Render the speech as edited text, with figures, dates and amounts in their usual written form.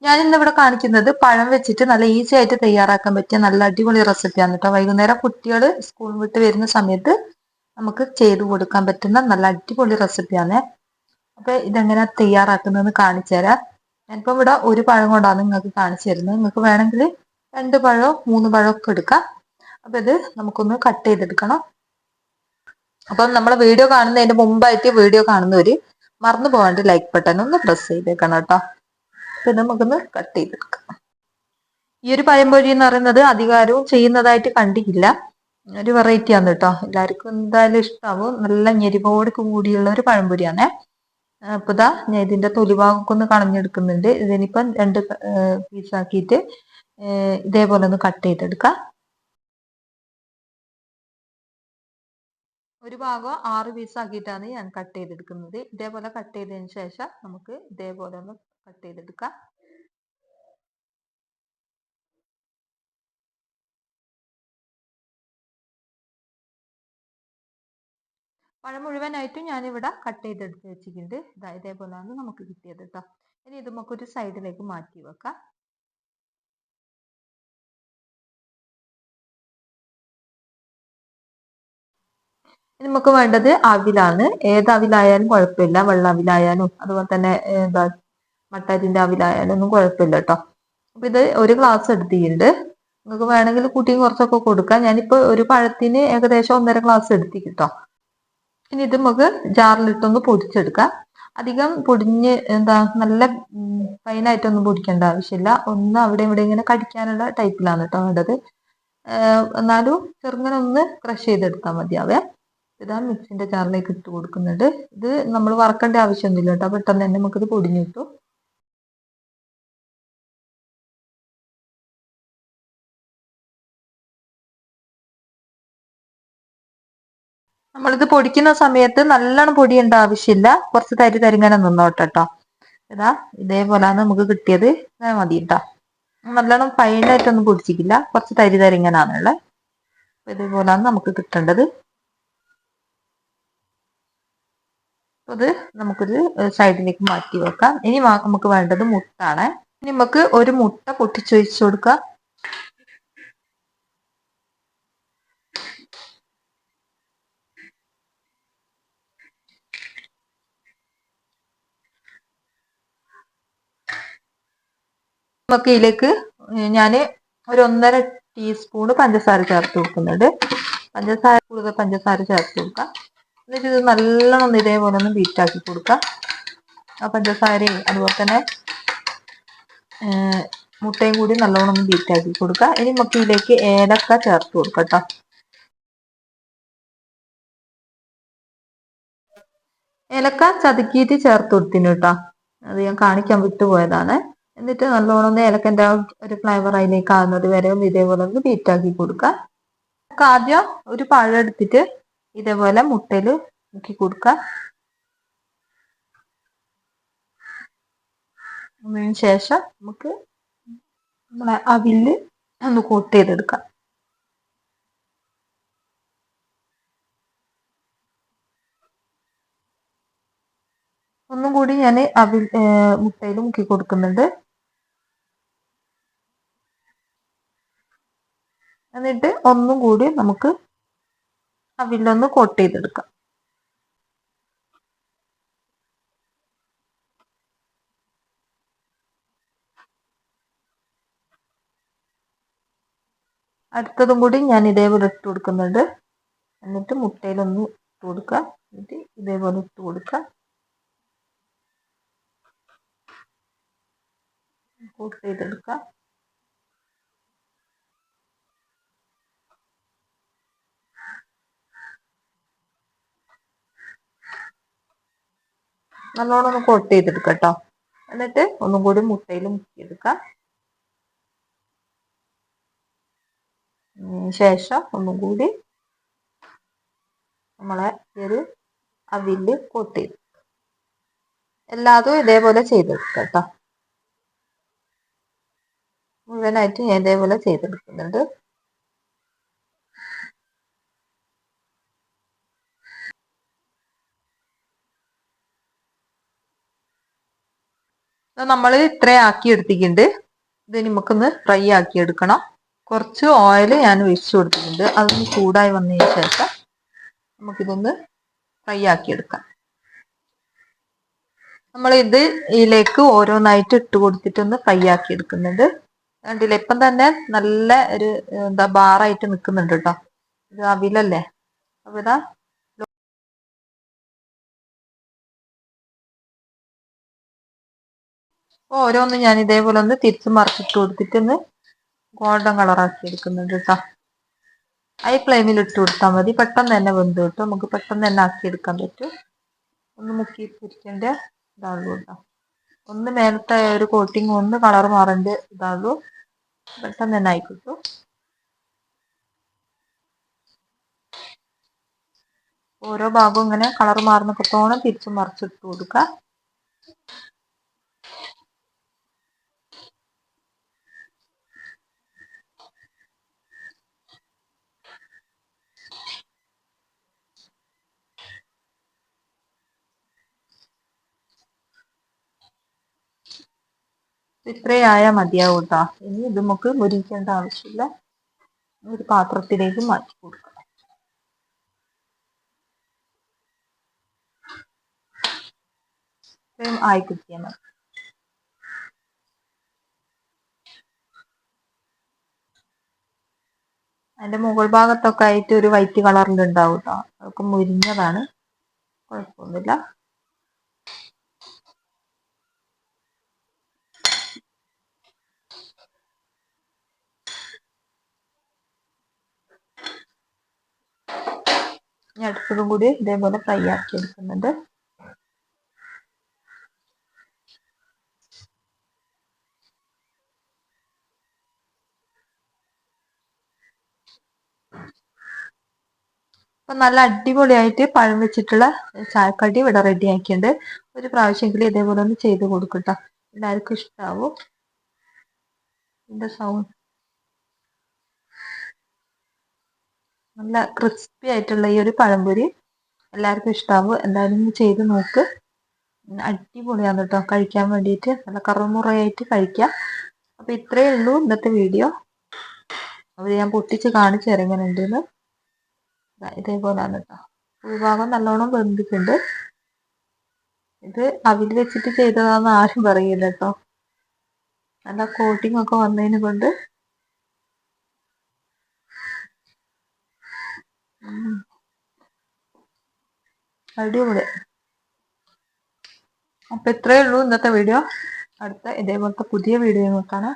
ഞാൻ ഇന്നിവിടെ കാണിക്കുന്നത് പഴം വെച്ചിട്ട് നല്ല ഈസി ആയിട്ട് തയ്യാറാക്കാൻ പറ്റിയ നല്ല അടിപൊളി റെസിപ്പിയാണ് കേട്ടോ. വൈകുന്നേരം കുട്ടികൾ സ്കൂൾ വിട്ട് വരുന്ന സമയത്ത് നമുക്ക് ചെയ്തു കൊടുക്കാൻ പറ്റുന്ന നല്ല അടിപൊളി റെസിപ്പിയാണ്. അപ്പൊ ഇതെങ്ങനെ തയ്യാറാക്കുന്നതെന്ന് കാണിച്ചു തരാം. ഞാനിപ്പോ ഇവിടെ ഒരു പഴം കൊണ്ടാണ് നിങ്ങൾക്ക് കാണിച്ചു തരുന്നത്. നിങ്ങൾക്ക് വേണമെങ്കിൽ 2 പഴമോ 3 പഴമോ ഒക്കെ എടുക്കാം. അപ്പൊ ഇത് നമുക്കൊന്ന് കട്ട് ചെയ്തെടുക്കണം. അപ്പം നമ്മളെ വീഡിയോ കാണുന്നതിന് മുമ്പായിട്ട് വീഡിയോ കാണുന്നവര് മറന്നു പോകാണ്ട് ലൈക്ക് ബട്ടൺ ഒന്ന് പ്രസ് ചെയ്തേക്കണം കേട്ടോ. അപ്പൊ നമുക്കൊന്ന് കട്ട് ചെയ്തെടുക്കാം. ഈ ഒരു പഴംപൊരി എന്ന് പറയുന്നത് അധികാരവും ചെയ്യുന്നതായിട്ട് കണ്ടിട്ടില്ല. ഒരു വെറൈറ്റി ആണ് കേട്ടോ. എല്ലാവർക്കും എന്തായാലും ഇഷ്ടാവും. നല്ല ഞെരിപോട് കൂടിയുള്ള ഒരു പഴംപൊരിയാണേ. അപ്പൊ ഇതാ ഞാൻ ഇതിന്റെ തൊലിഭാഗമൊക്കെ ഒന്ന് കളഞ്ഞെടുക്കുന്നുണ്ട്. ഇതിനിപ്പം 2 പീസാക്കിയിട്ട് ഇതേപോലെ ഒന്ന് കട്ട് ചെയ്തെടുക്കാം. ഒരു ഭാഗം 6 പീസാക്കിയിട്ടാണ് ഞാൻ കട്ട് ചെയ്തെടുക്കുന്നത്. ഇതേപോലെ കട്ട് ചെയ്തതിന് ശേഷം നമുക്ക് ഇതേപോലെ ഒന്ന് കട്ട് ചെയ്തെടുക്കാം. പഴം മുഴുവനായിട്ടും ഞാനിവിടെ കട്ട് ചെയ്തെടുത്ത് വെച്ചിട്ടുണ്ട്. ഇതേപോലെയാണ് നമുക്ക് കിട്ടിയത് കേട്ടോ. ഇനി ഇത് നമുക്കൊരു സൈഡിലേക്ക് മാറ്റി വെക്കാം. ഇനി നമുക്ക് വേണ്ടത് അവിലാണ്. ഏത് അവിലായാലും കുഴപ്പമില്ല. വെള്ള അവിലായാലും അതുപോലെ തന്നെ എന്താ മട്ടരിന്റെ അവിലായാലും ഒന്നും കുഴപ്പമില്ല കേട്ടോ. അപ്പൊ ഇത് ഒരു ഗ്ലാസ് എടുത്തിട്ടുണ്ട്. നിങ്ങൾക്ക് വേണമെങ്കിൽ കുട്ടിയും കുറച്ചൊക്കെ കൊടുക്കാം. ഞാനിപ്പോ ഒരു പഴത്തിന് ഏകദേശം 1.5 ഗ്ലാസ് എടുത്തിട്ടോ. ഇനി ഇത് നമുക്ക് ജാറിലിട്ടൊന്ന് പൊടിച്ചെടുക്കാം. അധികം പൊടിഞ്ഞ് എന്താ നല്ല ഫൈനായിട്ടൊന്നും പൊടിക്കേണ്ട ആവശ്യമില്ല. ഒന്ന് അവിടെ ഇവിടെ ഇങ്ങനെ കടിക്കാനുള്ള ടൈപ്പിലാണ് കേട്ടോ വേണ്ടത്. എന്നാലും ചെറുങ്ങനെ ഒന്ന് ക്രഷ് ചെയ്തെടുത്താൽ മതിയാവേ. ഇതാ മിക്സിന്റെ ജാറിലേക്ക് ഇട്ട് കൊടുക്കുന്നുണ്ട്. ഇത് നമ്മൾ വറക്കേണ്ട ആവശ്യമൊന്നുമില്ല കേട്ടോ. പെട്ടെന്ന് തന്നെ നമുക്കിത് പൊടിഞ്ഞു കിട്ടും. നമ്മളിത് പൊടിക്കുന്ന സമയത്ത് നല്ലോണം പൊടിയേണ്ട ആവശ്യമില്ല. കുറച്ച് തരിങ്ങനെ നിന്നോട്ടെ കേട്ടോ. ഇതേപോലെയാണ് നമുക്ക് കിട്ടിയത്. മതി കേട്ടോ. നല്ലോണം ഫൈനായിട്ടൊന്നും പൊടിച്ചിട്ടില്ല. കുറച്ച് തരിങ്ങനാണുള്ളത്. ഇതേപോലെയാണ് നമുക്ക് കിട്ടേണ്ടത്. അത് നമുക്കൊരു സൈഡിലേക്ക് മാറ്റി വെക്കാം. ഇനി നമുക്ക് വേണ്ടത് മുട്ടാണ്. ഇനി നമുക്ക് ഒരു മുട്ട പൊട്ടിച്ചൊഴിച്ചു കൊടുക്കാം. നമുക്ക് ഇതിലേക്ക് ഞാൻ ഒരു 1.5 ടീസ്പൂൺ പഞ്ചസാര ചേർത്ത് കൊടുക്കുന്നുണ്ട്. കൂടുതൽ പഞ്ചസാര ചേർത്ത് കൊടുക്കാം. എന്നിട്ട് ഇത് നല്ലോണം ഇതേപോലെ ഒന്ന് ബീറ്റാക്കി കൊടുക്കാം. ആ പഞ്ചസാരയും അതുപോലെ തന്നെ മുട്ടയും കൂടി നല്ലോണം ഒന്ന് ബീറ്റാക്കി കൊടുക്കാം. ഇനി നമുക്ക് ഇതിലേക്ക് ഏലക്ക ചേർത്ത് കൊടുക്കാം കേട്ടോ. ഏലക്ക ചതുക്കിയിട്ട് ചേർത്ത് കൊടുത്തിന് കേട്ടോ. അത് ഞാൻ കാണിക്കാൻ വിട്ടുപോയതാണ്. എന്നിട്ട് നല്ലോണം ഒന്ന് ഏലക്കൻ്റെ ഒരു ഫ്ലേവർ അതിലേക്ക് ആകുന്നത് വരെ ഒന്ന് ഇതേപോലെ ഒന്ന് ബീറ്റാക്കി കൊടുക്കാം. നമുക്ക് ആദ്യം ഒരു പഴം എടുത്തിട്ട് ഇതേപോലെ മുട്ടയിൽ മുക്കി കൊടുക്കാം. അതിന് ശേഷം നമുക്ക് നമ്മളെ അവില് ഒന്ന് കോട്ട് ചെയ്തെടുക്കാം. ഒന്നും കൂടി ഞാൻ മുട്ടയിൽ മുക്കി കൊടുക്കുന്നുണ്ട്. എന്നിട്ട് ഒന്നും കൂടി നമുക്ക് അവിലൊന്ന് കോട്ട് ചെയ്തെടുക്കാം. അടുത്തതും കൂടി ഞാൻ ഇതേപോലെ ഇട്ട് കൊടുക്കുന്നുണ്ട്. എന്നിട്ട് മുട്ടയിലൊന്ന് ഇട്ട് കൊടുക്കുക. എന്നിട്ട് ഇതേപോലെ ഇട്ട് കൊടുക്കുക. കോട്ട് ചെയ്തെടുക്കുക. നല്ലോണം ഒന്ന് കോട്ട് ചെയ്തെടുക്കുക കേട്ടോ. എന്നിട്ട് ഒന്നും കൂടി മുട്ടയിൽ മുക്കിയെടുക്കാം. ശേഷം ഒന്നും കൂടി നമ്മളെ ഒരു അവില് കോട്ട് ചെയ്ത് എല്ലാതും ഇതേപോലെ ചെയ്തെടുക്കുക കേട്ടോ. മുഴുവനായിട്ട് ഞാൻ ഇതേപോലെ ചെയ്തെടുക്കുന്നുണ്ട്. നമ്മൾ ഇത്രയും ആക്കി എടുത്തിട്ടുണ്ട്. ഇത് നമുക്കൊന്ന് ഫ്രൈ ആക്കി എടുക്കണം. കുറച്ച് ഓയിൽ ഞാൻ ഒഴിച്ചു കൊടുത്തിട്ടുണ്ട്. അതൊന്ന് ചൂടായി വന്നതിന് ശേഷം നമുക്കിതൊന്ന് ഫ്രൈ ആക്കി എടുക്കാം. നമ്മൾ ഇതിലേക്ക് ഓരോന്നായിട്ട് ഇട്ട് കൊടുത്തിട്ടൊന്ന് ഫ്രൈ ആക്കി എടുക്കുന്നുണ്ട്. കണ്ടില്ലേ, ഇപ്പം തന്നെ നല്ല ഒരു ബാറായിട്ട് നിൽക്കുന്നുണ്ട് കേട്ടോ. ഇത് അവിലല്ലേ, അപ്പൊ ഇതാ ഓരോന്ന് ഞാൻ ഇതേപോലെ ഒന്ന് തിരിച്ച് മറിച്ചിട്ട് കൊടുത്തിട്ടൊന്ന് ഗോൾഡൻ കളറാക്കി എടുക്കുന്നുണ്ട് കേട്ടോ. ഹൈ ഫ്ലെയിമിൽ ഇട്ട് കൊടുത്താൽ മതി, പെട്ടെന്ന് തന്നെ വെന്ത് കിട്ടും. നമുക്ക് പെട്ടെന്ന് തന്നെ ആക്കി എടുക്കാൻ പറ്റും. ഒന്ന് മുക്കി പൊരിക്കേണ്ട ഇതാകുള്ളൂ കേട്ടോ. ഒന്ന് മേലത്തെ ഒരു കോട്ടിങ് ഒന്ന് കളർ മാറേണ്ട ഇതാകുള്ളൂ. പെട്ടെന്ന് തന്നെ ആയി കിട്ടും. ഓരോ ഭാഗവും ഇങ്ങനെ കളർ മാറുന്നൊക്കത്തോളം തിരിച്ച് മറിച്ചിട്ട് കൊടുക്കുക. ഇത്രയായാൽ മതിയാവും കേട്ടോ. ഇനി ഇത് നമുക്ക് മുരിക്കേണ്ട ആവശ്യമില്ല. ഒരു പാത്രത്തിലേക്ക് മാറ്റി കൊടുക്കാം. ആയി കിട്ടിയാൽ മതി. അതിന്റെ മുകൾ ഭാഗത്തൊക്കെ ആയിട്ട് ഒരു വൈറ്റ് കളറിൽ ഉണ്ടാവും കേട്ടോ. അതൊക്കെ മുരിഞ്ഞതാണ്, കുഴപ്പമൊന്നുമില്ല. ഇനി അടുത്തതും കൂടി ഇതേപോലെ ഫ്രൈ ആക്കി എടുക്കുന്നുണ്ട്. അപ്പൊ നല്ല അടിപൊളിയായിട്ട് പഴം വെച്ചിട്ടുള്ള ചായക്കടി ഇവിടെ റെഡി ആക്കിയിട്ടുണ്ട്. ഒരു പ്രാവശ്യമെങ്കിലും ഇതേപോലെ ഒന്ന് ചെയ്ത് കൊടുക്കട്ടോ, എല്ലാവർക്കും ഇഷ്ടാവും. ഇതിന്റെ സൗണ്ട് നല്ല ക്രിസ്പി ആയിട്ടുള്ള ഈ ഒരു പഴംപൊരി എല്ലാവർക്കും ഇഷ്ടാവും. എന്തായാലും ചെയ്ത് നോക്ക്. അടിപൊളിയാണ് കേട്ടോ, കഴിക്കാൻ വേണ്ടിയിട്ട് നല്ല കറുമുറയായിട്ട് കഴിക്കാം. അപ്പൊ ഇത്രയേ ഉള്ളൂ ഇന്നത്തെ വീഡിയോ. അത് ഞാൻ പൊട്ടിച്ച് കാണിച്ചു തരാം എങ്ങനെ ഉണ്ടെന്ന്. ഇതേപോലെയാണ് കേട്ടോ. ഉൾഭാഗം നല്ലോണം വെന്തിട്ടുണ്ട്. ഇത് അവിൽ വെച്ചിട്ട് ചെയ്തതാന്ന് ആരും പറയില്ല കേട്ടോ. നല്ല കോട്ടിംഗ് ഒക്കെ വന്നതിന് കൊണ്ട് അടിപൊളി. അപ്പൊ ഇത്രയേ ഉള്ളൂ ഇന്നത്തെ വീഡിയോ. അടുത്ത ഇതേപോലത്തെ പുതിയ വീഡിയോ നോക്കാണ്.